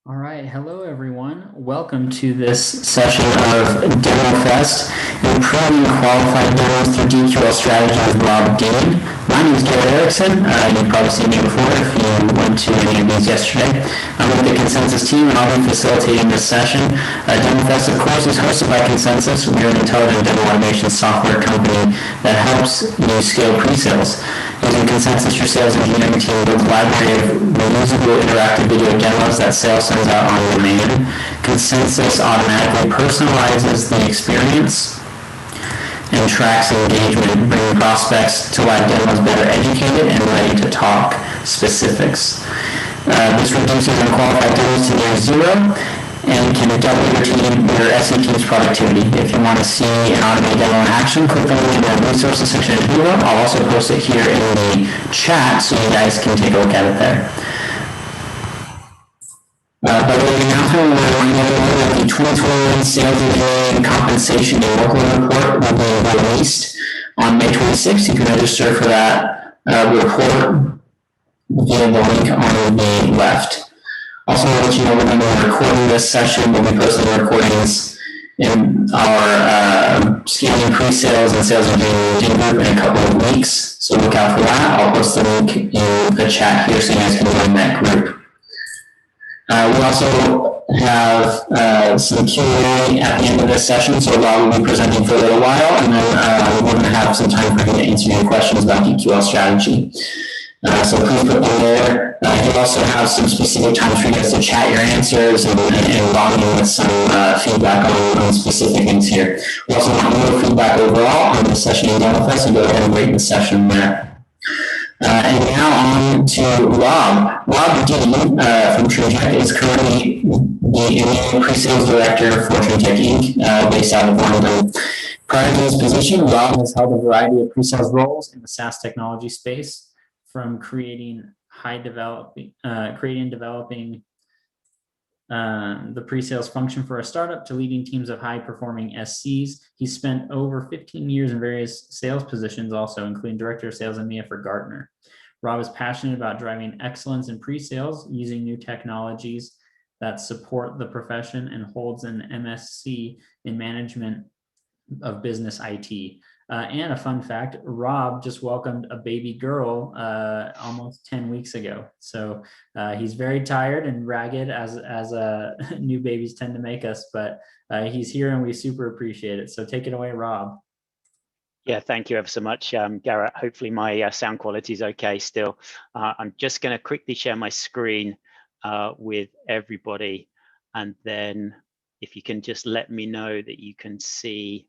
All right, hello everyone. Welcome to this session of DEMOFEST, Improving Qualified Demos through DQL Strategy with Rob Dean. My name is Garrett Erickson. You've probably seen me before if you went to any of these yesterday. I'm with the Consensus team and I'll be facilitating this session. DEMOFEST, of course, is hosted by Consensus. We're an intelligent demo automation software company that helps you scale pre-sales. Using Consensus, your sales engineering team builds a library of reusable interactive video demos that sales sends out on demand. Consensus automatically personalizes the experience and tracks engagement, bringing prospects to live demos better educated and ready to talk specifics. This reduces unqualified demos to near zero and can double your SE team's productivity. If you want to see an automated demo in action, click the link in the resources section of the video. I'll also post it here in the chat so you guys can take a look at it there. By the way, the announcement, we're going to know that the 2021 Sales Engineering Compensation and Workload Report will be released on May 26th. You can register for that report via the link on the left. Also, I'll let you know when we're recording this session. We'll be posting the recordings in our scaling pre-sales and sales engineering group in a couple of weeks. So look out for that. I'll post the link in the chat here so you guys can join that group. We also have some Q&A at the end of this session, so Rob will be presenting for a little while, and then we're going to have some time for you to answer your questions about DQL strategy. So please put them there. He'll also have some specific times for you guys to chat your answers and log in with some feedback on specific things here. We also want more feedback overall on this session in DemoFest, so go ahead and rate the session there. And now on to Rob. Rob Dean from TrueTech is currently the pre-sales director for TrueTech Inc., based out of London. Prior to his position, Rob has held a variety of pre-sales roles in the SaaS technology space, from creating and developing the pre-sales function for a startup to leading teams of high-performing SCs. He spent over 15 years in various sales positions also, including Director of Sales EMEA for Gartner. Rob is passionate about driving excellence in pre-sales using new technologies that support the profession and holds an MSc in Management of Business IT. And a fun fact, Rob just welcomed a baby girl almost 10 weeks ago. So he's very tired and ragged as new babies tend to make us, but he's here and we super appreciate it. So take it away, Rob. Yeah, thank you ever so much, Garrett. Hopefully my sound quality is okay still. I'm just going to quickly share my screen with everybody. And then if you can just let me know that you can see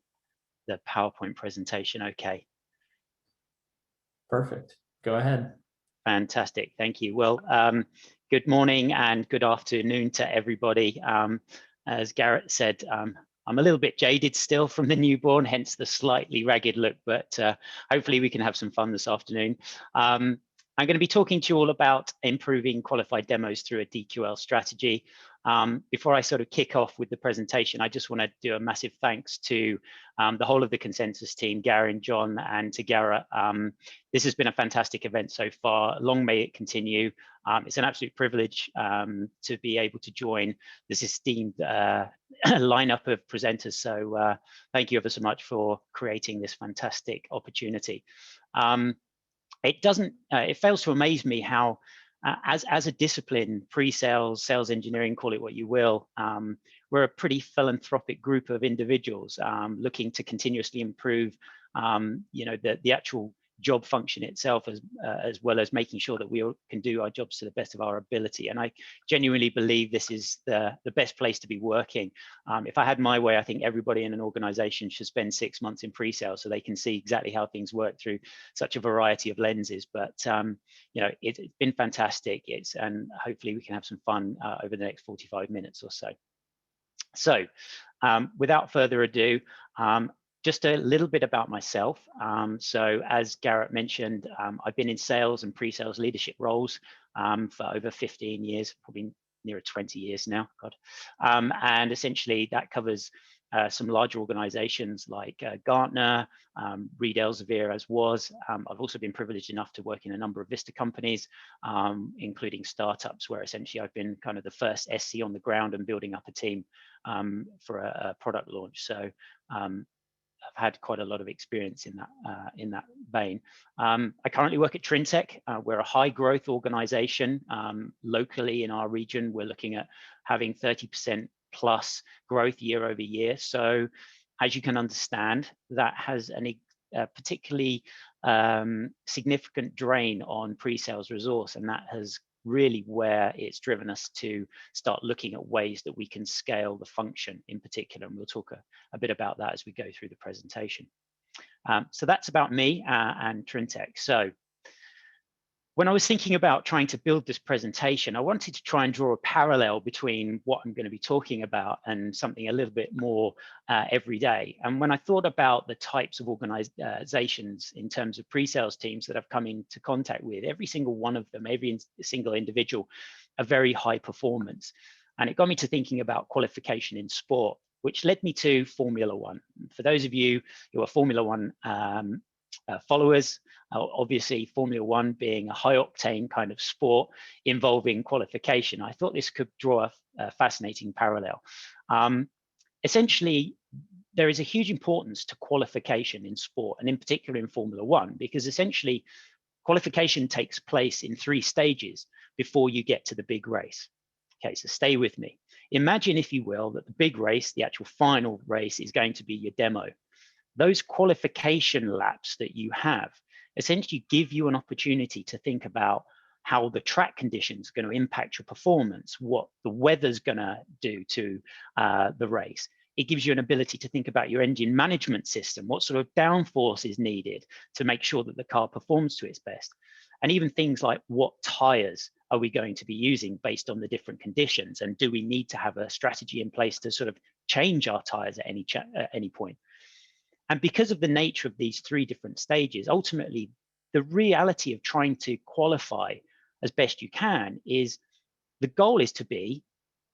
the PowerPoint presentation okay. Perfect. Go ahead. Fantastic. Thank you. Well, good morning and good afternoon to everybody. As Garrett said, I'm a little bit jaded still from the newborn, hence the slightly ragged look, but hopefully we can have some fun this afternoon. I'm going to be talking to you all about improving qualified demos through a DQL strategy. Before I sort of kick off with the presentation, I just want to do a massive thanks to the whole of the Consensus team, Gary and John, and to Garrett. This has been a fantastic event so far. Long may it continue. It's an absolute privilege to be able to join this esteemed lineup of presenters. So thank you ever so much for creating this fantastic opportunity. It fails to amaze me how, as a discipline, pre-sales, sales engineering, call it what you will, we're a pretty philanthropic group of individuals looking to continuously improve, the actual job function itself, as well as making sure that we all can do our jobs to the best of our ability. And I genuinely believe this is the best place to be working. If I had my way, I think everybody in an organization should spend 6 months in pre-sales so they can see exactly how things work through such a variety of lenses. But it's been fantastic. And hopefully we can have some fun over the next 45 minutes or so. So without further ado, just a little bit about myself. So as Garrett mentioned, I've been in sales and pre-sales leadership roles for over 15 years, probably nearer 20 years now, God. And essentially that covers some larger organizations like Gartner, Reed Elsevier as was. I've also been privileged enough to work in a number of Vista companies, including startups, where essentially I've been kind of the first SC on the ground and building up a team for a product launch. So I've had quite a lot of experience in that vein. I currently work at Trintech. We're a high growth organization. Locally in our region, we're looking at having 30% plus growth year over year. So as you can understand, that has a particularly significant drain on pre-sales resource, and that has really where it's driven us to start looking at ways that we can scale the function in particular, and we'll talk a bit about that as we go through the presentation. So that's about me and Trintech. So when I was thinking about trying to build this presentation, I wanted to try and draw a parallel between what I'm going to be talking about and something a little bit more everyday. And when I thought about the types of organizations in terms of pre-sales teams that I've come into contact with, every single one of them, every single individual, are very high performance. And it got me to thinking about qualification in sport, which led me to Formula One. For those of you who are Formula One followers, obviously Formula One being a high octane kind of sport involving qualification, I thought this could draw a fascinating parallel. Essentially, there is a huge importance to qualification in sport, and in particular in Formula One, because essentially qualification takes place in 3 stages before you get to the big race. Okay, so stay with me. Imagine, if you will, that the big race, the actual final race, is going to be your demo. Those qualification laps that you have essentially give you an opportunity to think about how the track conditions are going to impact your performance, what the weather's going to do to the race. It gives you an ability to think about your engine management system, what sort of downforce is needed to make sure that the car performs to its best. And even things like, what tires are we going to be using based on the different conditions? And do we need to have a strategy in place to sort of change our tires at any point? And because of the nature of these 3 different stages, ultimately, the reality of trying to qualify as best you can is the goal is to be,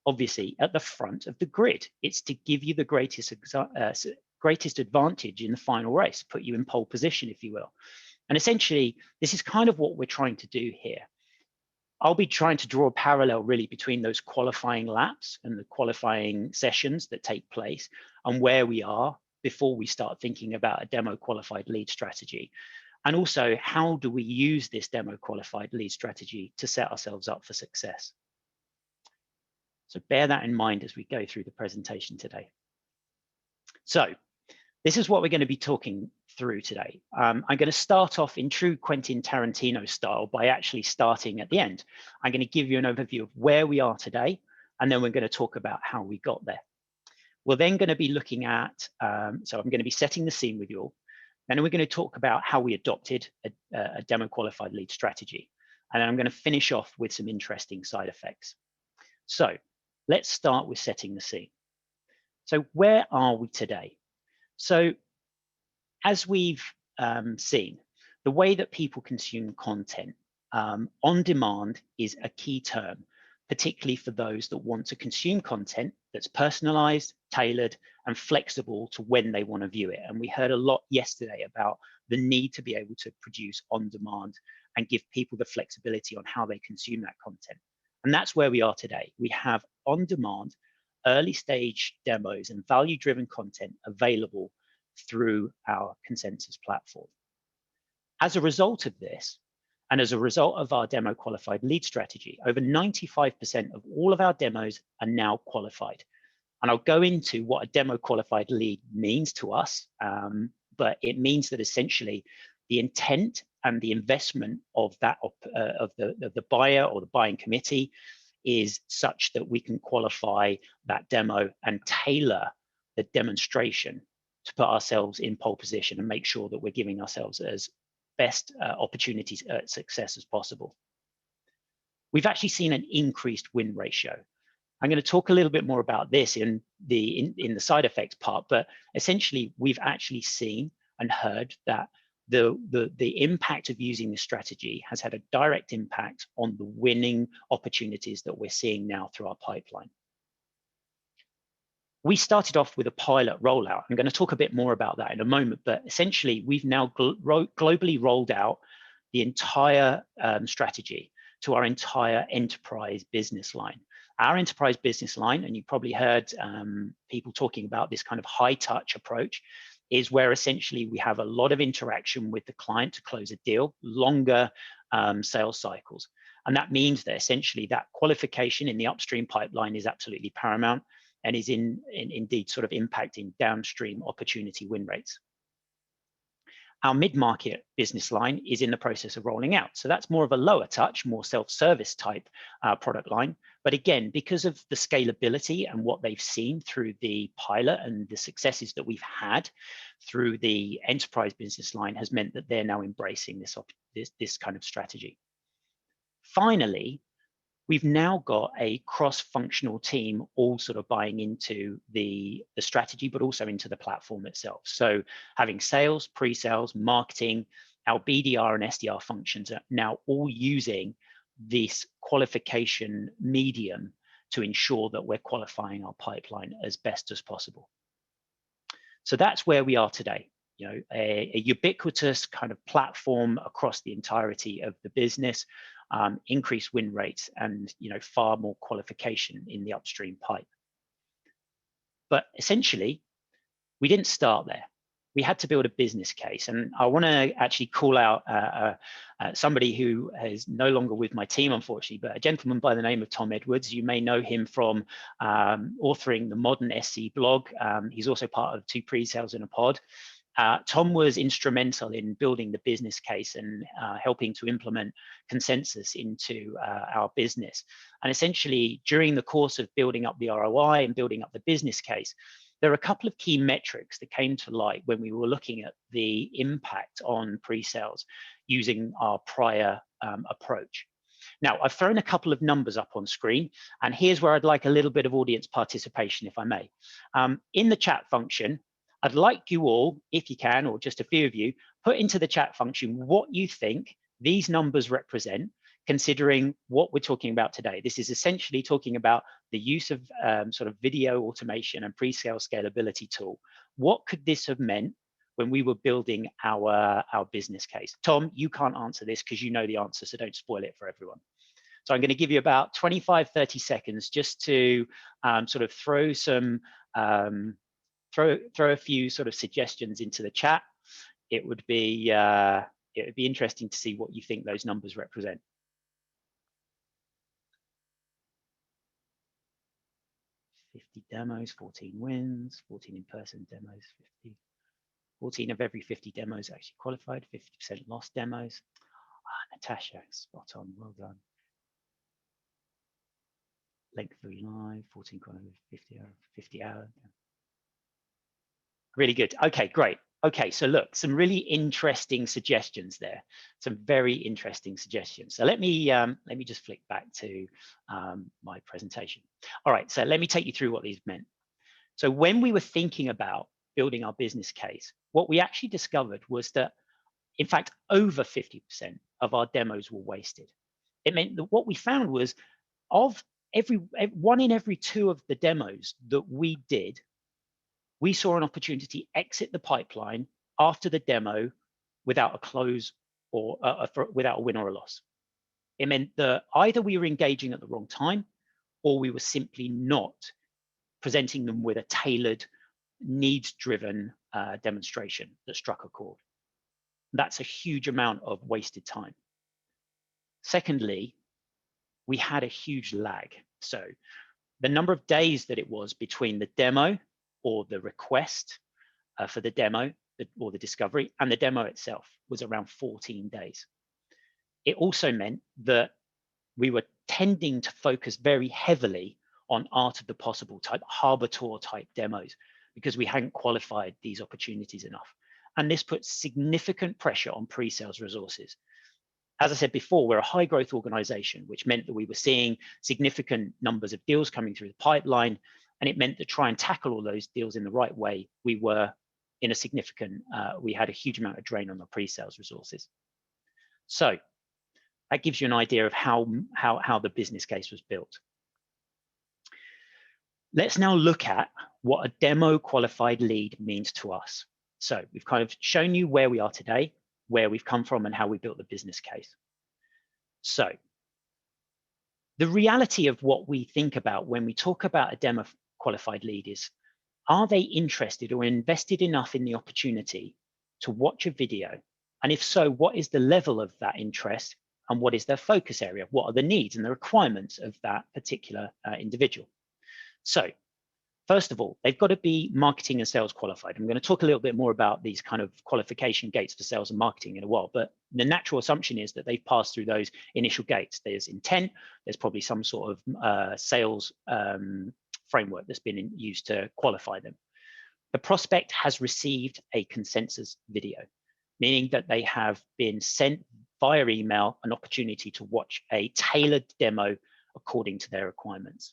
obviously, at the front of the grid. It's to give you the greatest advantage in the final race, put you in pole position, if you will. And essentially, this is kind of what we're trying to do here. I'll be trying to draw a parallel really between those qualifying laps and the qualifying sessions that take place and where we are before we start thinking about a demo qualified lead strategy. And also, how do we use this demo qualified lead strategy to set ourselves up for success? So bear that in mind as we go through the presentation today. So this is what we're going to be talking through today. I'm going to start off in true Quentin Tarantino style by actually starting at the end. I'm going to give you an overview of where we are today, and then we're going to talk about how we got there. We're then going to be looking at, so I'm going to be setting the scene with you all. Then we're going to talk about how we adopted a demo qualified lead strategy. And then I'm going to finish off with some interesting side effects. So let's start with setting the scene. So where are we today? So as we've seen, the way that people consume content, on demand is a key term, particularly for those that want to consume content that's personalized, tailored, and flexible to when they want to view it. And we heard a lot yesterday about the need to be able to produce on demand and give people the flexibility on how they consume that content. And that's where we are today. We have on demand, early stage demos and value-driven content available through our Consensus platform. As a result of this, and as a result of our demo qualified lead strategy, over 95% of all of our demos are now qualified. And I'll go into what a demo qualified lead means to us, but it means that essentially the intent and the investment of that of the buyer or the buying committee is such that we can qualify that demo and tailor the demonstration to put ourselves in pole position and make sure that we're giving ourselves as best opportunities at success as possible. We've actually seen an increased win ratio. I'm going to talk a little bit more about this in the side effects part, but essentially we've actually seen and heard that the impact of using this strategy has had a direct impact on the winning opportunities that we're seeing now through our pipeline. We started off with a pilot rollout. I'm going to talk a bit more about that in a moment, but essentially we've now globally rolled out the entire strategy to our entire enterprise business line. Our enterprise business line, and you probably heard people talking about this kind of high touch approach, is where essentially we have a lot of interaction with the client to close a deal, longer sales cycles. And that means that essentially that qualification in the upstream pipeline is absolutely paramount and is indeed sort of impacting downstream opportunity win rates. Our mid-market business line is in the process of rolling out. So that's more of a lower touch, more self-service type product line. But again, because of the scalability and what they've seen through the pilot and the successes that we've had through the enterprise business line has meant that they're now embracing this kind of strategy. Finally, we've now got a cross-functional team all sort of buying into the strategy, but also into the platform itself. So having sales, pre-sales, marketing, our BDR and SDR functions are now all using this qualification medium to ensure that we're qualifying our pipeline as best as possible. So that's where we are today. You know, a ubiquitous kind of platform across the entirety of the business, increased win rates, and far more qualification in the upstream pipe. But essentially, we didn't start there. We had to build a business case, and I want to actually call out somebody who is no longer with my team, unfortunately, but a gentleman by the name of Tom Edwards. You may know him from authoring the Modern SC blog. He's also part of 2 Pre-Sales in a Pod. Tom was instrumental in building the business case and helping to implement consensus into our business. And essentially, during the course of building up the ROI and building up the business case, there are a couple of key metrics that came to light when we were looking at the impact on pre-sales using our prior approach. Now, I've thrown a couple of numbers up on screen, and here's where I'd like a little bit of audience participation, if I may. In the chat function, I'd like you all, if you can, or just a few of you, put into the chat function what you think these numbers represent, considering what we're talking about today. This is essentially talking about the use of sort of video automation and pre-sale scalability tool. What could this have meant when we were building our business case? Tom, you can't answer this because you know the answer, so don't spoil it for everyone. So I'm going to give you about 25, 30 seconds just to sort of throw some throw a few sort of suggestions into the chat. It would be interesting to see what you think those numbers represent. Demos, 14 wins, 14 in-person demos, 50. 14 of every 50 demos actually qualified, 50% lost demos. Natasha, spot on, well done. Length of live, 14 50 hour. Really good. Okay, great. Okay, so look, some really interesting suggestions there. Some very interesting suggestions. So let me just flick back to my presentation. All right, so let me take you through what these meant. So when we were thinking about building our business case, what we actually discovered was that, in fact, over 50% of our demos were wasted. It meant that what we found was of one in every 2 of the demos that we did, we saw an opportunity exit the pipeline after the demo without a close or without a win or a loss. It meant that either we were engaging at the wrong time or we were simply not presenting them with a tailored, needs-driven demonstration that struck a chord. That's a huge amount of wasted time. Secondly, we had a huge lag. So the number of days that it was between the demo or the request for the demo or the discovery and the demo itself was around 14 days. It also meant that we were tending to focus very heavily on art of the possible type, harbor tour type demos, because we hadn't qualified these opportunities enough. And this puts significant pressure on pre-sales resources. As I said before, we're a high growth organization, which meant that we were seeing significant numbers of deals coming through the pipeline. And it meant to try and tackle all those deals in the right way, we were in a significant, we had a huge amount of drain on our pre-sales resources. So that gives you an idea of how the business case was built. Let's now look at what a demo qualified lead means to us. So we've kind of shown you where we are today, where we've come from, and how we built the business case. So the reality of what we think about when we talk about a demo qualified lead is, are they interested or invested enough in the opportunity to watch a video? And if so, what is the level of that interest and what is their focus area? What are the needs and the requirements of that particular individual? So first of all, they've got to be marketing and sales qualified. I'm going to talk a little bit more about these kind of qualification gates for sales and marketing in a while, but the natural assumption is that they've passed through those initial gates. There's intent, there's probably some sort of sales framework that's been used to qualify them. The prospect has received a consensus video, meaning that they have been sent via email an opportunity to watch a tailored demo according to their requirements.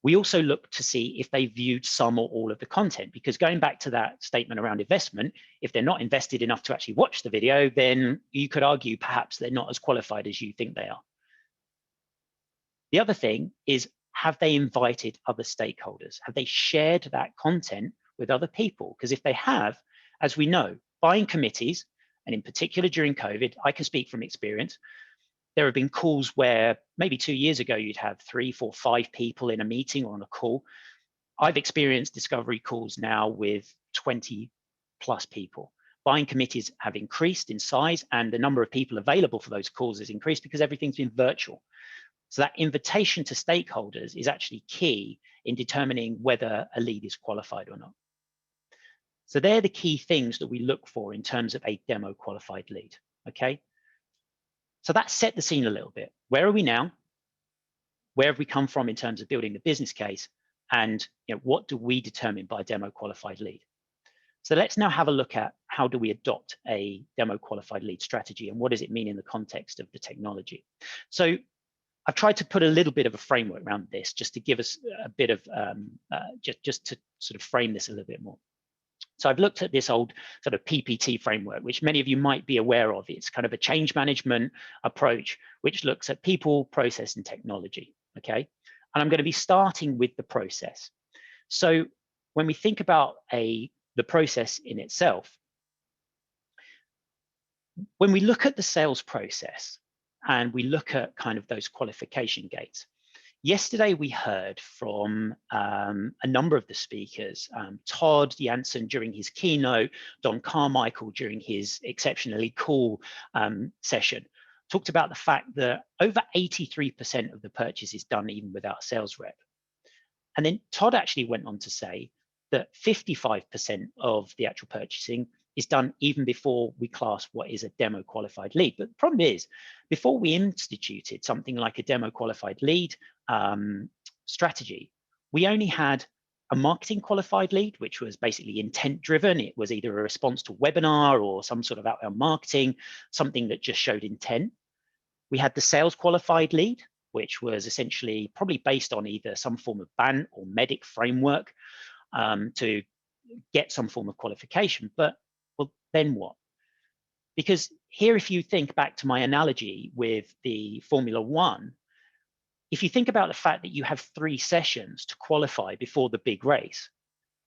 We also look to see if they viewed some or all of the content, because going back to that statement around investment, if they're not invested enough to actually watch the video, then you could argue perhaps they're not as qualified as you think they are. The other thing is, have they invited other stakeholders? Have they shared that content with other people? Because if they have, as we know, buying committees, and in particular during COVID, I can speak from experience, there have been calls where maybe 2 years ago, you'd have 3, 4, 5 people in a meeting or on a call. I've experienced discovery calls now with 20+ people. Buying committees have increased in size, and the number of people available for those calls has increased because everything's been virtual. So that invitation to stakeholders is actually key in determining whether a lead is qualified or not. So they're the key things that we look for in terms of a demo qualified lead, okay? So that set the scene a little bit. Where are we now? Where have we come from in terms of building the business case? And what do we determine by a demo qualified lead? So let's now have a look at how do we adopt a demo qualified lead strategy, and what does it mean in the context of the technology? So I've tried to put a little bit of a framework around this just to give us a bit of, just to sort of frame this a little bit more. So I've looked at this old sort of PPT framework, which many of you might be aware of. It's kind of a change management approach, which looks at people, process, and technology, okay? And I'm going to be starting with the process. So when we think about the process in itself, when we look at the sales process and we look at kind of those qualification gates, yesterday we heard from a number of the speakers, Todd Jansen during his keynote, Don Carmichael during his exceptionally cool session, talked about the fact that over 83% of the purchase is done even without a sales rep. And then Todd actually went on to say that 55% of the actual purchasing is done even before we class what is a demo qualified lead. But the problem is, before we instituted something like a demo qualified lead strategy, we only had a marketing qualified lead, which was basically intent driven. It was either a response to a webinar or some sort of outbound marketing, something that just showed intent. We had the sales qualified lead, which was essentially probably based on either some form of BANT or MEDDIC framework to get some form of qualification. But well, then what? Because here, if you think back to my analogy with the Formula One, if you think about the fact that you have 3 sessions to qualify before the big race,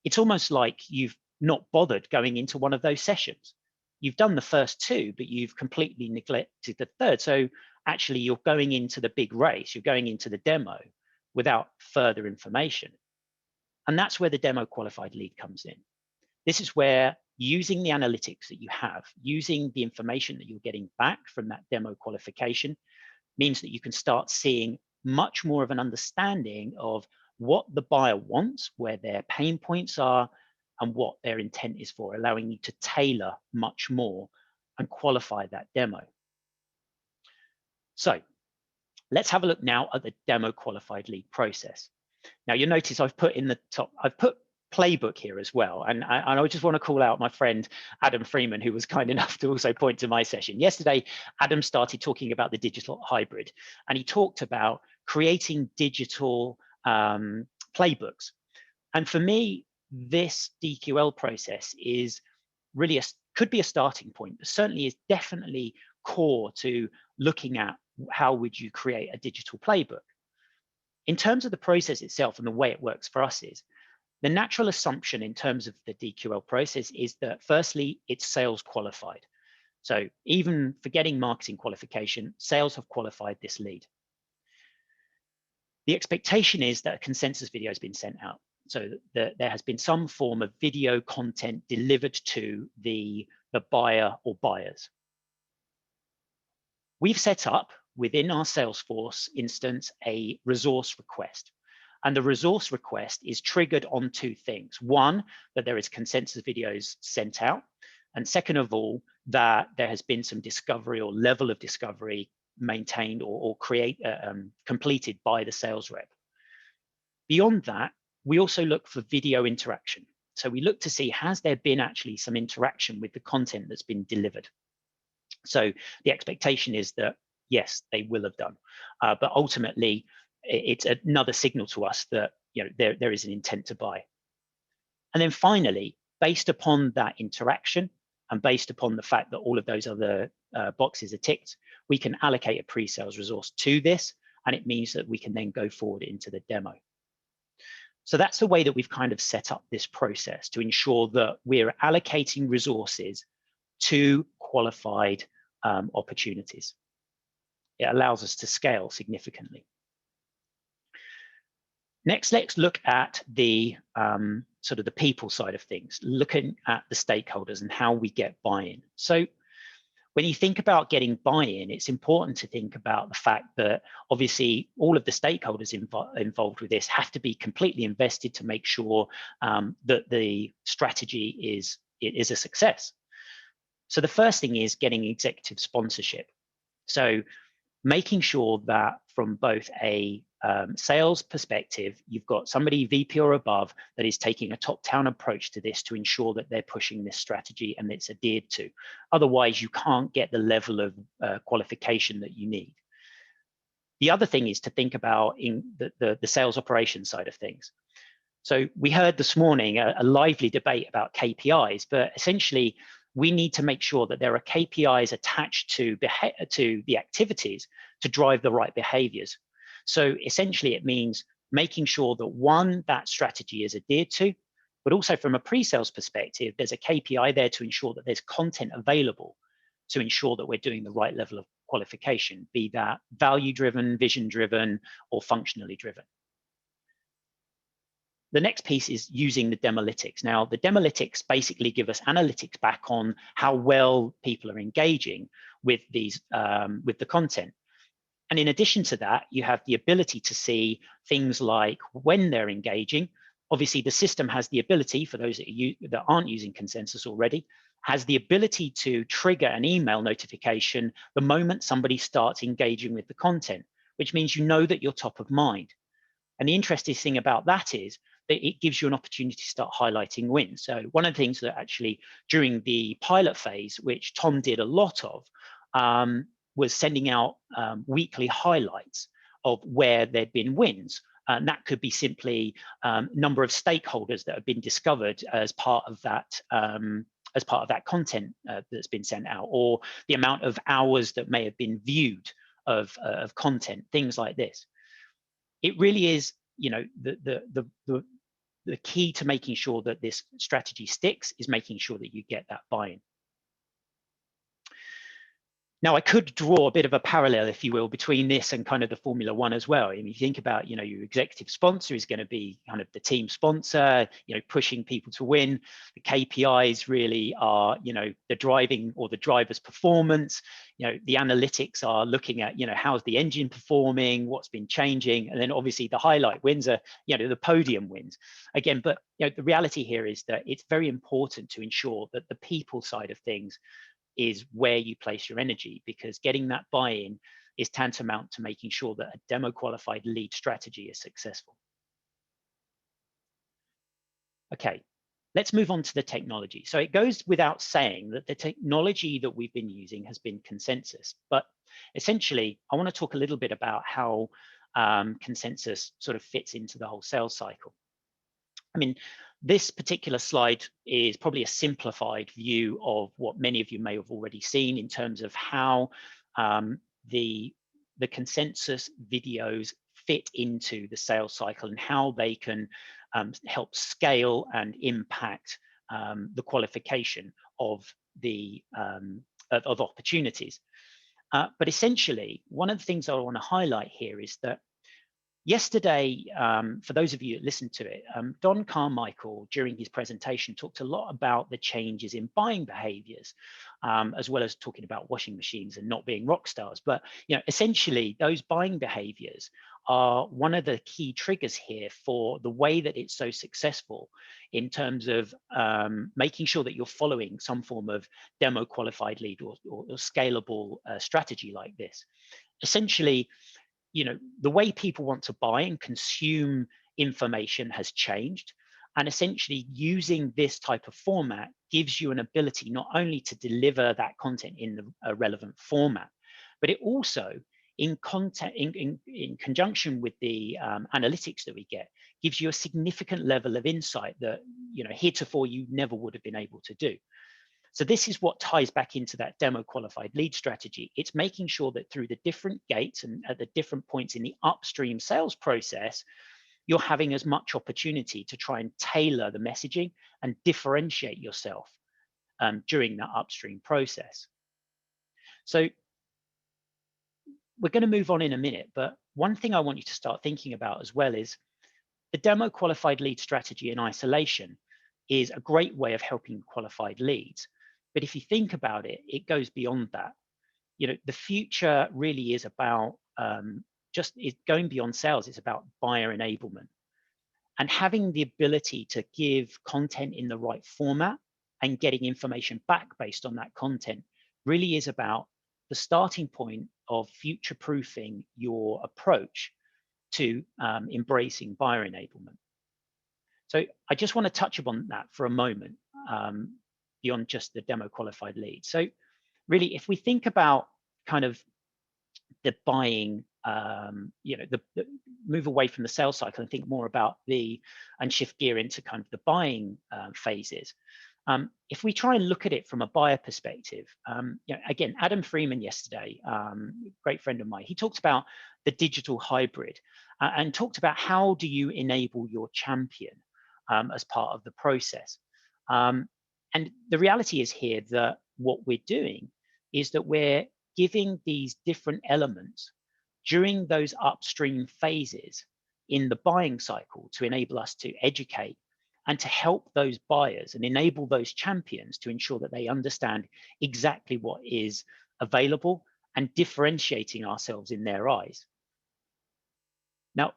it's almost like you've not bothered going into one of those sessions. You've done the first 2, but you've completely neglected the third. So actually, you're going into the big race, you're going into the demo without further information. And that's where the demo qualified lead comes in. This is where using the analytics that you have, using the information that you're getting back from that demo qualification, means that you can start seeing much more of an understanding of what the buyer wants, where their pain points are, and what their intent is for, allowing you to tailor much more and qualify that demo. So let's have a look now at the demo qualified lead process. Now you'll notice I've put in the top, I've put playbook here as well. And I just want to call out my friend, Adam Freeman, who was kind enough to also point to my session. Yesterday, Adam started talking about the digital hybrid, and he talked about creating digital playbooks. And for me, this DQL process is really could be a starting point, but certainly is definitely core to looking at how would you create a digital playbook. In terms of the process itself and the way it works for us is, The natural assumption in terms of the DQL process is that firstly, it's sales qualified. So even forgetting marketing qualification, sales have qualified this lead. The expectation is that a consensus video has been sent out. So that there has been some form of video content delivered to the buyer or buyers. We've set up within our Salesforce instance a resource request. And the resource request is triggered on two things. One, that there is consensus videos sent out. And second of all, that there has been some discovery or level of discovery maintained or completed by the sales rep. Beyond that, we also look for video interaction. So we look to see, has there been actually some interaction with the content that's been delivered? So the expectation is that, yes, they will have done. But ultimately, it's another signal to us that there is an intent to buy. And then finally, based upon that interaction and based upon the fact that all of those other boxes are ticked, we can allocate a pre-sales resource to this, and it means that we can then go forward into the demo. So that's the way that we've kind of set up this process to ensure that we're allocating resources to qualified opportunities. It allows us to scale significantly. Next, let's look at the sort of the people side of things, looking at the stakeholders and how we get buy-in. So when you think about getting buy-in, it's important to think about the fact that obviously all of the stakeholders involved with this have to be completely invested to make sure that the strategy is a success. So the first thing is getting executive sponsorship. So making sure that from both a sales perspective, you've got somebody VP or above that is taking a top-down approach to this to ensure that they're pushing this strategy and it's adhered to. Otherwise, you can't get the level of qualification that you need. The other thing is to think about in the sales operations side of things. So we heard this morning a lively debate about KPIs, but essentially, we need to make sure that there are KPIs attached to the activities to drive the right behaviors. So essentially, it means making sure that one, that strategy is adhered to, but also from a pre-sales perspective, there's a KPI there to ensure that there's content available to ensure that we're doing the right level of qualification, be that value-driven, vision-driven, or functionally driven. The next piece is using the Demolytics. Now, the Demolytics basically give us analytics back on how well people are engaging with these with the content. And in addition to that, you have the ability to see things like when they're engaging. Obviously, the system has the ability, for those that aren't using Consensus already, has the ability to trigger an email notification the moment somebody starts engaging with the content, which means you know that you're top of mind. And the interesting thing about that is that it gives you an opportunity to start highlighting wins. So one of the things that actually during the pilot phase, which Tom did a lot of, was sending out weekly highlights of where there'd been wins. And that could be simply number of stakeholders that have been discovered as part of that content that's been sent out, or the amount of hours that may have been viewed of content, things like this. It really is, the key to making sure that this strategy sticks is making sure that you get that buy-in. Now, I could draw a bit of a parallel, if you will, between this and kind of the Formula One as well. I mean, if you think about, your executive sponsor is going to be kind of the team sponsor, pushing people to win. The KPIs really are, the driving or the driver's performance. The analytics are looking at, how's the engine performing, what's been changing, and then obviously the highlight wins are, the podium wins. Again, but the reality here is that it's very important to ensure that the people side of things is where you place your energy, because getting that buy-in is tantamount to making sure that a demo qualified lead strategy is successful. Okay, let's move on to the technology. So it goes without saying that the technology that we've been using has been Consensus, but essentially I want to talk a little bit about how Consensus sort of fits into the whole sales cycle. I mean, this particular slide is probably a simplified view of what many of you may have already seen in terms of how the Consensus videos fit into the sales cycle and how they can help scale and impact the qualification of the of opportunities. But essentially, one of the things I want to highlight here is that yesterday, for those of you that listened to it, Don Carmichael, during his presentation, talked a lot about the changes in buying behaviors, as well as talking about washing machines and not being rock stars. But essentially, those buying behaviors are one of the key triggers here for the way that it's so successful in terms of making sure that you're following some form of demo qualified lead or scalable strategy like this. Essentially, the way people want to buy and consume information has changed. And essentially using this type of format gives you an ability not only to deliver that content in a relevant format, but it also, in conjunction with the analytics that we get, gives you a significant level of insight that heretofore you never would have been able to do. So this is what ties back into that demo qualified lead strategy. It's making sure that through the different gates and at the different points in the upstream sales process, you're having as much opportunity to try and tailor the messaging and differentiate yourself during that upstream process. So we're going to move on in a minute, but one thing I want you to start thinking about as well is the demo qualified lead strategy in isolation is a great way of helping qualified leads. But if you think about it, it goes beyond that. The future really is about going beyond sales. It's about buyer enablement and having the ability to give content in the right format and getting information back based on that content really is about the starting point of future-proofing your approach to embracing buyer enablement. So I just want to touch upon that for a moment, beyond just the demo qualified lead. So really, if we think about kind of the buying, the move away from the sales cycle and think more about and shift gear into kind of the buying phases. If we try and look at it from a buyer perspective, again, Adam Freeman yesterday, great friend of mine, he talked about the digital hybrid and talked about how do you enable your champion as part of the process. And the reality is here that what we're doing is that we're giving these different elements during those upstream phases in the buying cycle to enable us to educate and to help those buyers and enable those champions to ensure that they understand exactly what is available and differentiating ourselves in their eyes. Now,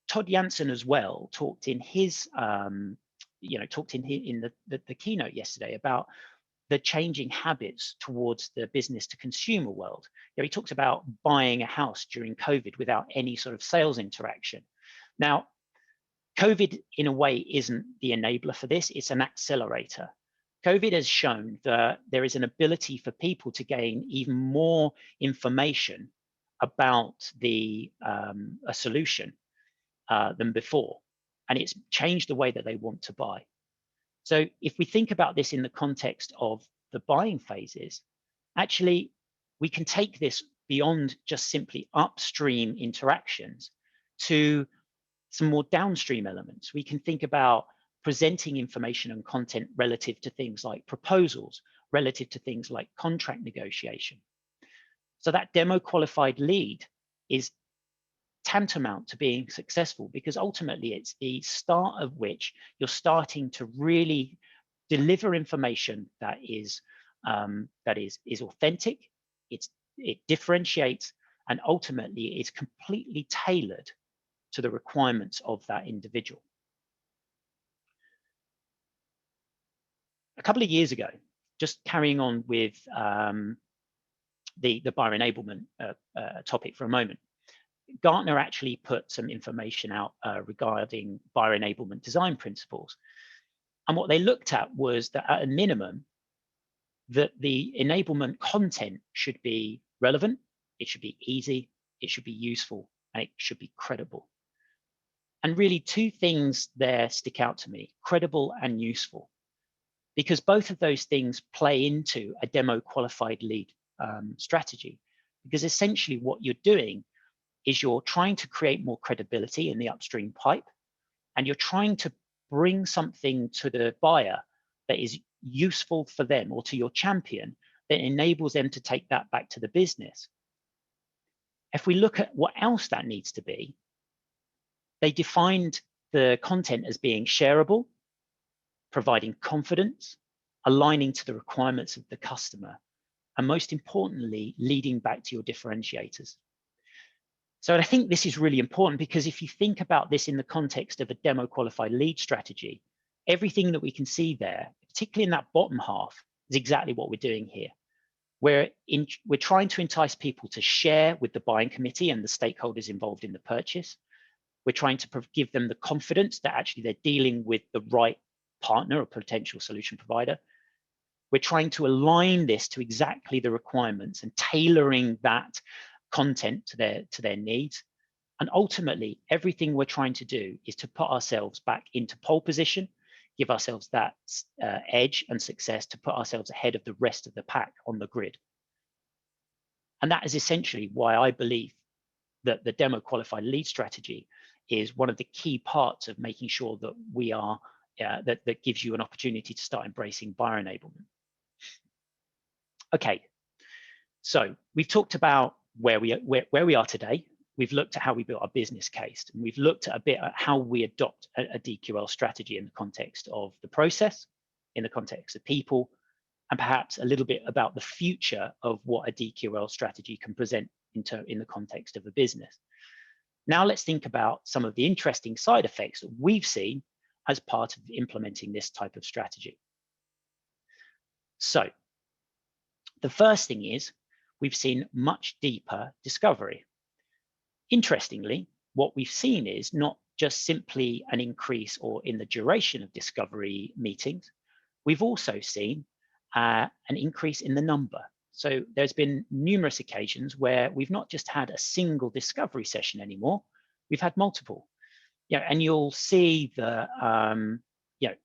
Todd Jansen as well talked in his, in the keynote yesterday about the changing habits towards the business to consumer world. He talked about buying a house during COVID without any sort of sales interaction. Now, COVID in a way isn't the enabler for this, it's an accelerator. COVID has shown that there is an ability for people to gain even more information about a solution than before. And it's changed the way that they want to buy. So if we think about this in the context of the buying phases, actually, we can take this beyond just simply upstream interactions to some more downstream elements. We can think about presenting information and content relative to things like proposals, relative to things like contract negotiation. So that demo qualified lead is tantamount to being successful because ultimately it's the start of which you're starting to really deliver information that is authentic, it differentiates, and ultimately is completely tailored to the requirements of that individual. A couple of years ago, just carrying on with the buyer enablement topic for a moment, Gartner actually put some information out regarding buyer enablement design principles. And what they looked at was that at a minimum, that the enablement content should be relevant, it should be easy, it should be useful, and it should be credible. And really two things there stick out to me, credible and useful, because both of those things play into a demo qualified lead strategy, because essentially what you're doing is you're trying to create more credibility in the upstream pipe, and you're trying to bring something to the buyer that is useful for them, or to your champion that enables them to take that back to the business. If we look at what else that needs to be, they defined the content as being shareable, providing confidence, aligning to the requirements of the customer, and most importantly, leading back to your differentiators. So I think this is really important, because if you think about this in the context of a demo qualified lead strategy, everything that we can see there, particularly in that bottom half, is exactly what we're doing here. We're trying to entice people to share with the buying committee and the stakeholders involved in the purchase. We're trying to give them the confidence that actually they're dealing with the right partner or potential solution provider. We're trying to align this to exactly the requirements and tailoring that content to their needs. And ultimately, everything we're trying to do is to put ourselves back into pole position, give ourselves that edge and success to put ourselves ahead of the rest of the pack on the grid. And that is essentially why I believe that the demo qualified lead strategy is one of the key parts of making sure that we are that gives you an opportunity to start embracing buyer enablement. Okay, so we've talked about where we are today. We've looked at how we built our business case, and we've looked at a bit at how we adopt a DQL strategy in the context of the process, in the context of people, and perhaps a little bit about the future of what a DQL strategy can present in the context of a business. Now let's think about some of the interesting side effects that we've seen as part of implementing this type of strategy. So the first thing is we've seen much deeper discovery. Interestingly, what we've seen is not just simply an increase or in the duration of discovery meetings, we've also seen an increase in the number. So there's been numerous occasions where we've not just had a single discovery session anymore, we've had multiple. And you'll see the,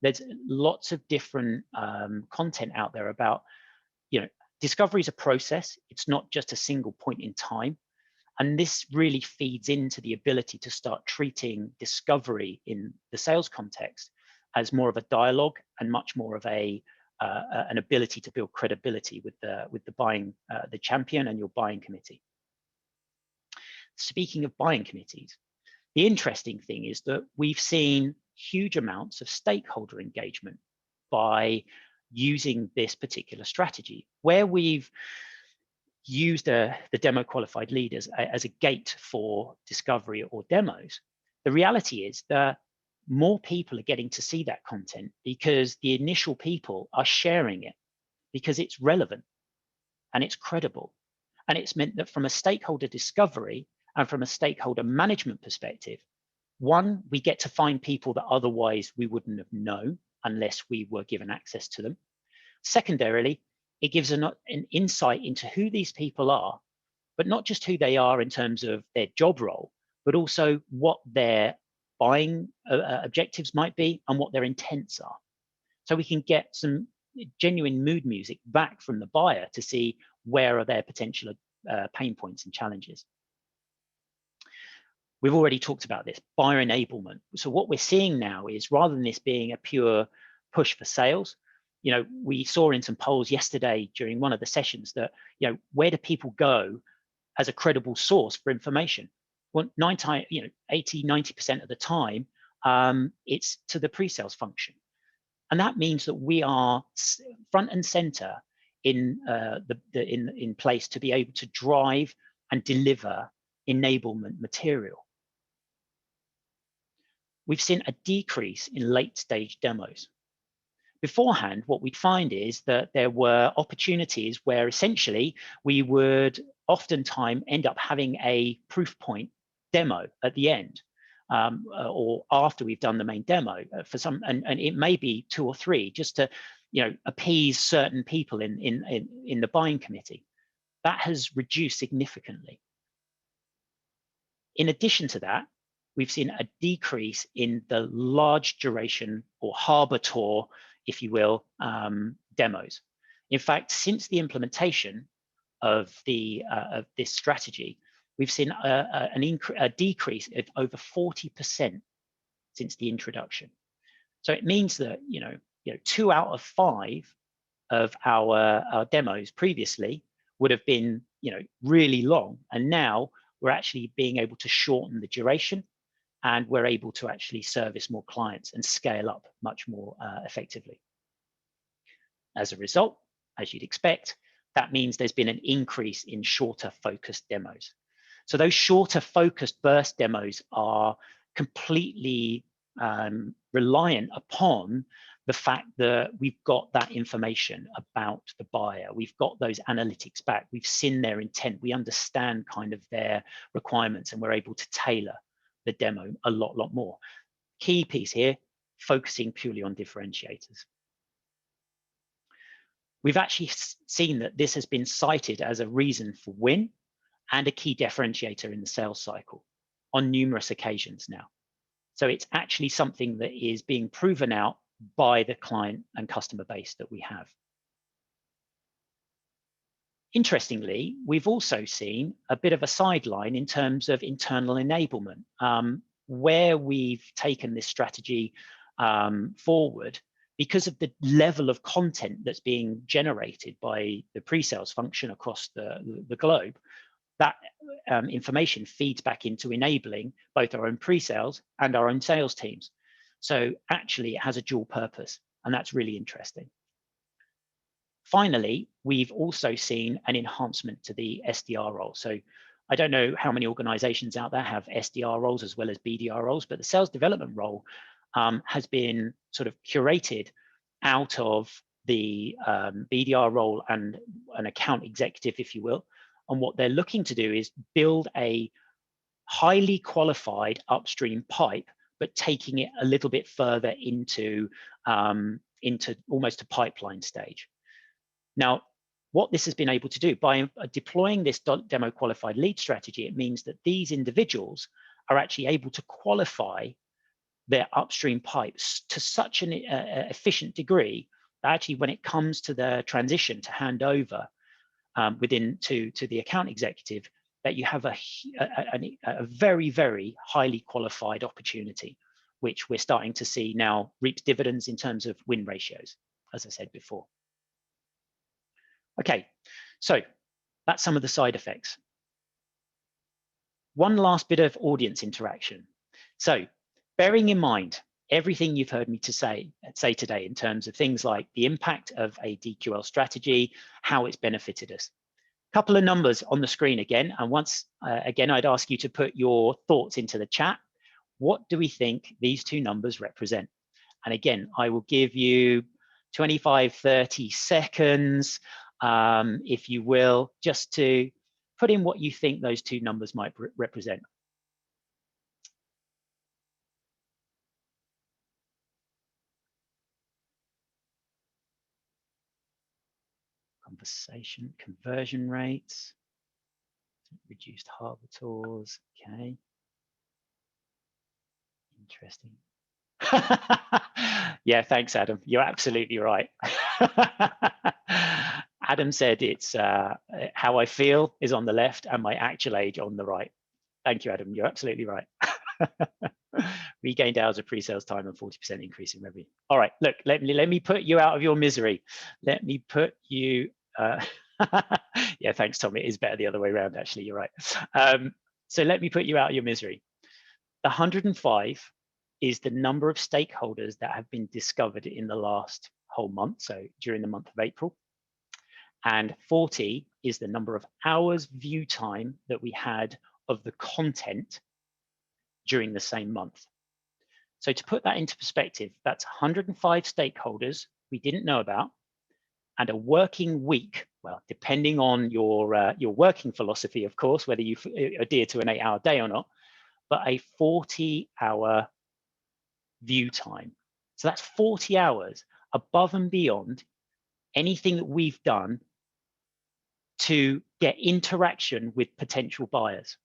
there's lots of different content out there about, discovery is a process. It's not just a single point in time. And this really feeds into the ability to start treating discovery in the sales context as more of a dialogue and much more of an ability to build credibility with the buying, the champion and your buying committee. Speaking of buying committees, the interesting thing is that we've seen huge amounts of stakeholder engagement by using this particular strategy, where we've used the demo qualified leaders as a gate for discovery or demos. The reality is that more people are getting to see that content because the initial people are sharing it because it's relevant and it's credible. And it's meant that from a stakeholder discovery and from a stakeholder management perspective, one, we get to find people that otherwise we wouldn't have known unless we were given access to them. Secondarily, it gives an insight into who these people are, but not just who they are in terms of their job role, but also what their buying objectives might be and what their intents are. So we can get some genuine mood music back from the buyer to see where are their potential pain points and challenges. We've already talked about this, buyer enablement. So what we're seeing now is, rather than this being a pure push for sales, we saw in some polls yesterday during one of the sessions that, where do people go as a credible source for information? Well, 80, 90% of the time, it's to the pre-sales function. And that means that we are front and center in place to be able to drive and deliver enablement material. We've seen a decrease in late stage demos. Beforehand, what we'd find is that there were opportunities where essentially we would oftentimes end up having a proof point demo at the end, or after we've done the main demo for some, and it may be 2 or 3, just to appease certain people in the buying committee. That has reduced significantly. In addition to that, we've seen a decrease in the large duration or harbor tour, if you will, demos. In fact, since the implementation of this strategy, we've seen a decrease of over 40% since the introduction. So it means that 2 out of 5 of our demos previously would have been really long, and now we're actually being able to shorten the duration, and we're able to actually service more clients and scale up much more effectively. As a result, as you'd expect, that means there's been an increase in shorter focused demos. So those shorter focused burst demos are completely reliant upon the fact that we've got that information about the buyer. We've got those analytics back. We've seen their intent. We understand kind of their requirements, and we're able to tailor the demo a lot more. Key piece here, focusing purely on differentiators. We've actually seen that this has been cited as a reason for win and a key differentiator in the sales cycle on numerous occasions now. So it's actually something that is being proven out by the client and customer base that we have. Interestingly, we've also seen a bit of a sideline in terms of internal enablement. Where we've taken this strategy forward, because of the level of content that's being generated by the pre-sales function across the globe, that information feeds back into enabling both our own pre-sales and our own sales teams. So actually, it has a dual purpose, and that's really interesting. Finally, we've also seen an enhancement to the SDR role. So I don't know how many organizations out there have SDR roles as well as BDR roles, but the sales development role has been sort of curated out of the BDR role and an account executive, if you will. And what they're looking to do is build a highly qualified upstream pipe, but taking it a little bit further into almost a pipeline stage. Now, what this has been able to do by deploying this demo qualified lead strategy, it means that these individuals are actually able to qualify their upstream pipes to such an efficient degree that actually when it comes to the transition to hand over to the account executive, that you have a very, very highly qualified opportunity, which we're starting to see now reap dividends in terms of win ratios, as I said before. Okay, so that's some of the side effects. One last bit of audience interaction. So bearing in mind everything you've heard me say today in terms of things like the impact of a DQL strategy, how it's benefited us. A couple of numbers on the screen again, and once again, I'd ask you to put your thoughts into the chat. What do we think these two numbers represent? And again, I will give you 25, 30 seconds, if you will, just to put in what you think those two numbers might represent. Conversion rates, reduced harbor tours, okay. Interesting. Yeah, thanks, Adam. You're absolutely right. Adam said it's how I feel is on the left and my actual age on the right. Thank you, Adam. You're absolutely right. Regained hours of pre-sales time and 40% increase in revenue. All right, look, let me put you out of your misery. Let me put you. Yeah, thanks, Tom. It is better the other way around, actually. You're right. So let me put you out of your misery. The 105 is the number of stakeholders that have been discovered in the last whole month, so during the month of April. And 40 is the number of hours view time that we had of the content during the same month. So to put that into perspective, that's 105 stakeholders we didn't know about, and a working week, well, depending on your working philosophy, of course, whether you adhere to an 8-hour day or not, but a 40-hour view time. So that's 40 hours above and beyond anything that we've done to get interaction with potential buyers.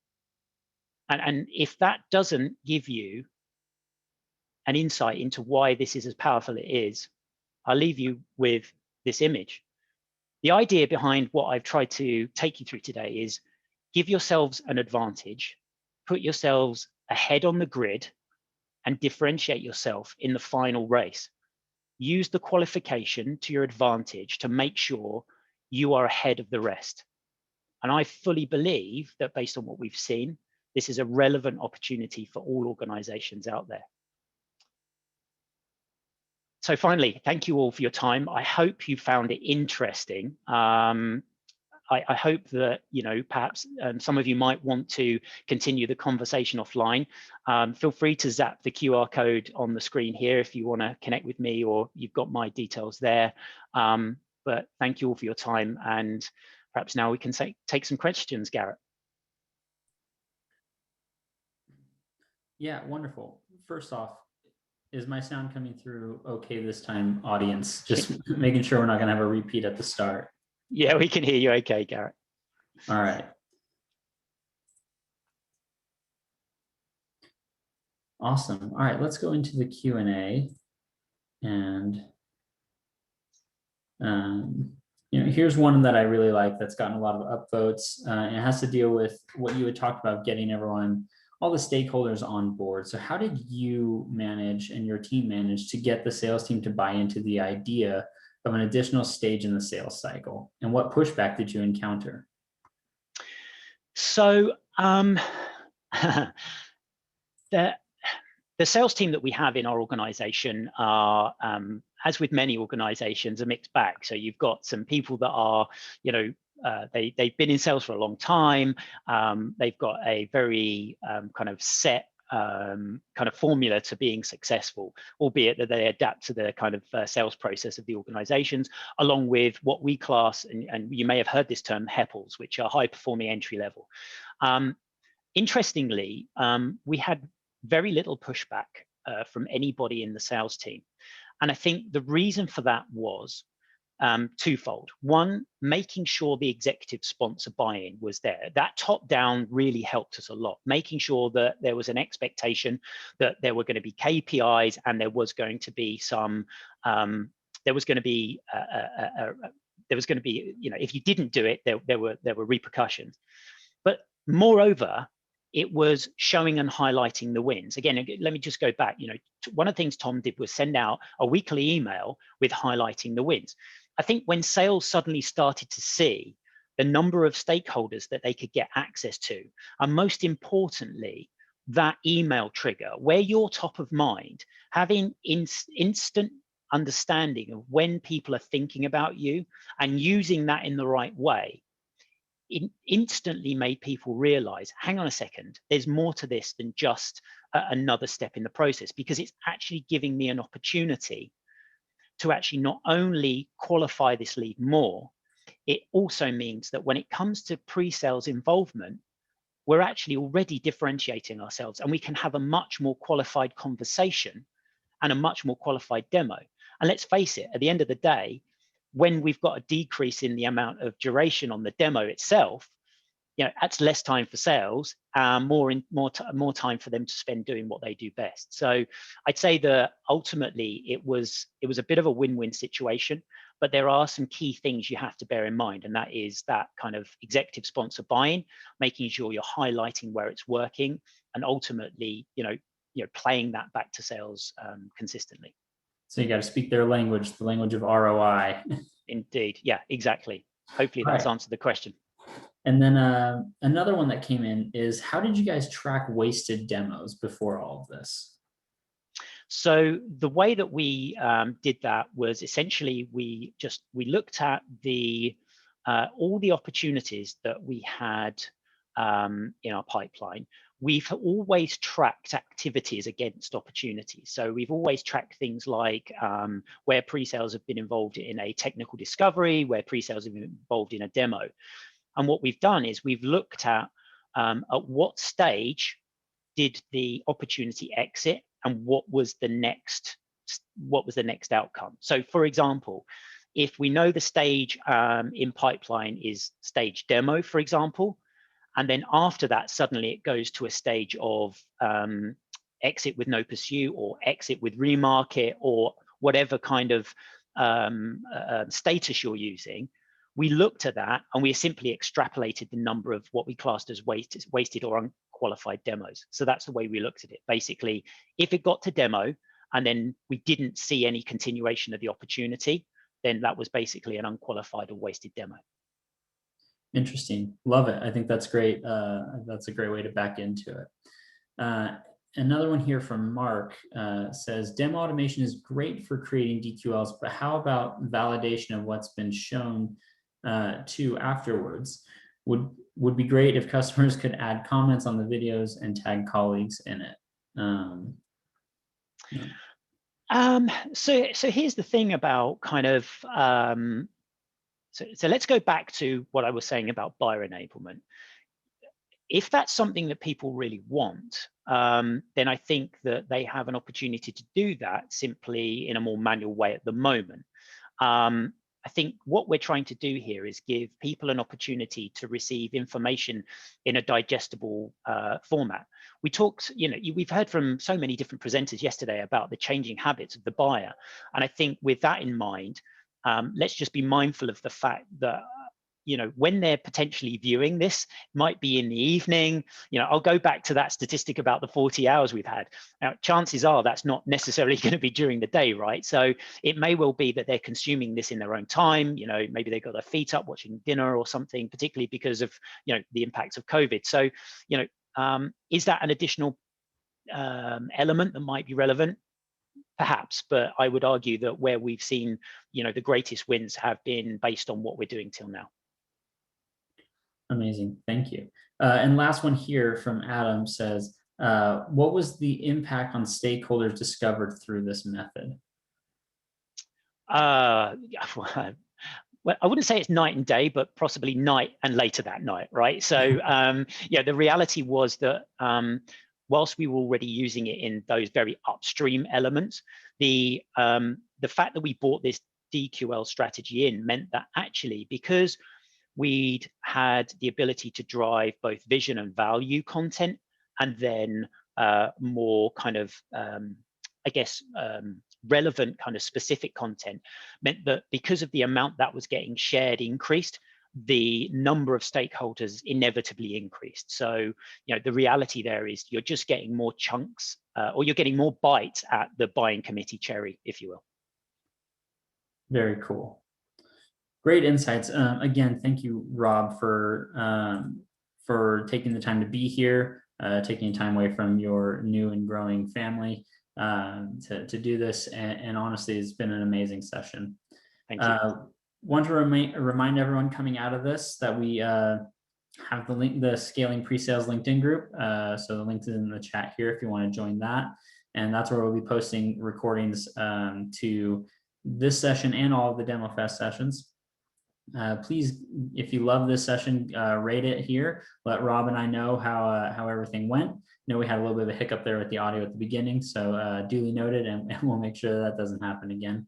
And if that doesn't give you an insight into why this is as powerful as it is, I'll leave you with this image. The idea behind what I've tried to take you through today is give yourselves an advantage, put yourselves ahead on the grid, and differentiate yourself in the final race. Use the qualification to your advantage to make sure you are ahead of the rest. And I fully believe that based on what we've seen, this is a relevant opportunity for all organizations out there. So finally, thank you all for your time. I hope you found it interesting. I hope that, perhaps some of you might want to continue the conversation offline. Feel free to zap the QR code on the screen here if you want to connect with me, or you've got my details there. But thank you all for your time, and perhaps now we can take some questions, Garrett. Yeah, wonderful. First off, is my sound coming through okay this time, audience? Just making sure we're not going to have a repeat at the start. Yeah, we can hear you okay, Garrett. All right. Awesome. All right, let's go into the Q&A. And here's one that I really like that's gotten a lot of upvotes. And it has to deal with what you had talked about, getting everyone, all the stakeholders on board. So how did you manage and your team manage to get the sales team to buy into the idea of an additional stage in the sales cycle? And what pushback did you encounter? So the sales team that we have in our organization are, as with many organizations, a mixed bag. So you've got some people that are, they've been in sales for a long time. They've got a very kind of set kind of formula to being successful, albeit that they adapt to the kind of sales process of the organizations, along with what we class, and you may have heard this term, HEPLs, which are high performing entry level. Interestingly, we had very little pushback from anybody in the sales team. And I think the reason for that was twofold. One, making sure the executive sponsor buy-in was there. That top-down really helped us a lot, making sure that there was an expectation that there were going to be KPIs and there was going to be some, if you didn't do it, there were repercussions. But moreover, it was showing and highlighting the wins. Again, let me just go back. One of the things Tom did was send out a weekly email with highlighting the wins. I think when sales suddenly started to see the number of stakeholders that they could get access to, and most importantly, that email trigger, where you're top of mind, having instant understanding of when people are thinking about you and using that in the right way, it instantly made people realize, hang on a second, there's more to this than just another step in the process, because it's actually giving me an opportunity to actually not only qualify this lead more, it also means that when it comes to pre-sales involvement, we're actually already differentiating ourselves, and we can have a much more qualified conversation and a much more qualified demo. And let's face it, at the end of the day, when we've got a decrease in the amount of duration on the demo itself, that's less time for sales, more time for them to spend doing what they do best. So I'd say that ultimately it was a bit of a win-win situation, but there are some key things you have to bear in mind, and that is that kind of executive sponsor buy-in, making sure you're highlighting where it's working, and ultimately, playing that back to sales consistently. So you got to speak their language, the language of ROI. Indeed. Yeah, exactly. Hopefully that's answered the question. And then another one that came in is, how did you guys track wasted demos before all of this? So the way that we did that was essentially we looked at all the opportunities that we had in our pipeline. We've always tracked activities against opportunities. So we've always tracked things like where pre-sales have been involved in a technical discovery, where pre-sales have been involved in a demo. And what we've done is we've looked at what stage did the opportunity exit and what was the next outcome. So for example, if we know the stage in pipeline is stage demo, for example, and then after that, suddenly it goes to a stage of exit with no pursue, or exit with remarket, or whatever kind of status you're using, we looked at that and we simply extrapolated the number of what we classed as wasted or unqualified demos. So that's the way we looked at it. Basically, if it got to demo and then we didn't see any continuation of the opportunity, then that was basically an unqualified or wasted demo. Interesting. Love it. I think that's great. That's a great way to back into it. Another one here from Mark says, demo automation is great for creating DQLs, but how about validation of what's been shown to afterwards? Would be great if customers could add comments on the videos and tag colleagues in it. So here's the thing about kind of, so let's go back to what I was saying about buyer enablement. If that's something that people really want, then I think that they have an opportunity to do that simply in a more manual way at the moment. I think what we're trying to do here is give people an opportunity to receive information in a digestible format. We talked, we've heard from so many different presenters yesterday about the changing habits of the buyer. And I think with that in mind, let's just be mindful of the fact that when they're potentially viewing this, might be in the evening. I'll go back to that statistic about the 40 hours we've had. Now, chances are that's not necessarily going to be during the day, right? So it may well be that they're consuming this in their own time. Maybe they've got their feet up watching dinner or something, particularly because of, the impacts of COVID. So, is that an additional element that might be relevant? Perhaps, but I would argue that where we've seen, the greatest wins have been based on what we're doing till now. Amazing, thank you. And last one here from Adam says, what was the impact on stakeholders discovered through this method? Well, I wouldn't say it's night and day, but possibly night and later that night, right? So yeah, the reality was that whilst we were already using it in those very upstream elements, the fact that we brought this DQL strategy in meant that actually, because we'd had the ability to drive both vision and value content, and then more kind of, I guess, relevant kind of specific content, meant that because of the amount that was getting shared increased, the number of stakeholders inevitably increased. So, the reality there is you're just getting more chunks, or you're getting more bites at the buying committee cherry, if you will. Very cool. Great insights. Again, thank you, Rob, for taking the time to be here, taking time away from your new and growing family to do this. And honestly, it's been an amazing session. Thank you. Want to remind everyone coming out of this that we have the link, the Scaling Pre-Sales LinkedIn group. So the link is in the chat here if you want to join that. And that's where we'll be posting recordings to this session and all of the DEMOFEST sessions. Please, if you love this session, rate it here. Let Rob and I know how everything went. We had a little bit of a hiccup there with the audio at the beginning, so duly noted, and we'll make sure that doesn't happen again.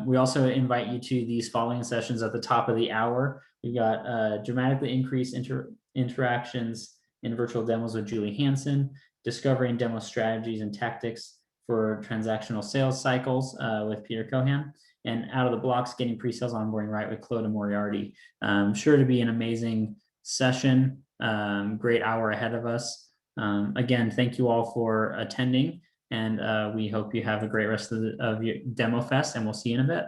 We also invite you to these following sessions at the top of the hour. We got dramatically increased interactions in virtual demos with Julie Hansen, discovering demo strategies and tactics for transactional sales cycles with Peter Cohan, and out of the blocks, getting pre-sales onboarding right with Claude Moriarty. Sure to be an amazing session, great hour ahead of us. Again, thank you all for attending, and we hope you have a great rest of your DEMOFEST, and we'll see you in a bit.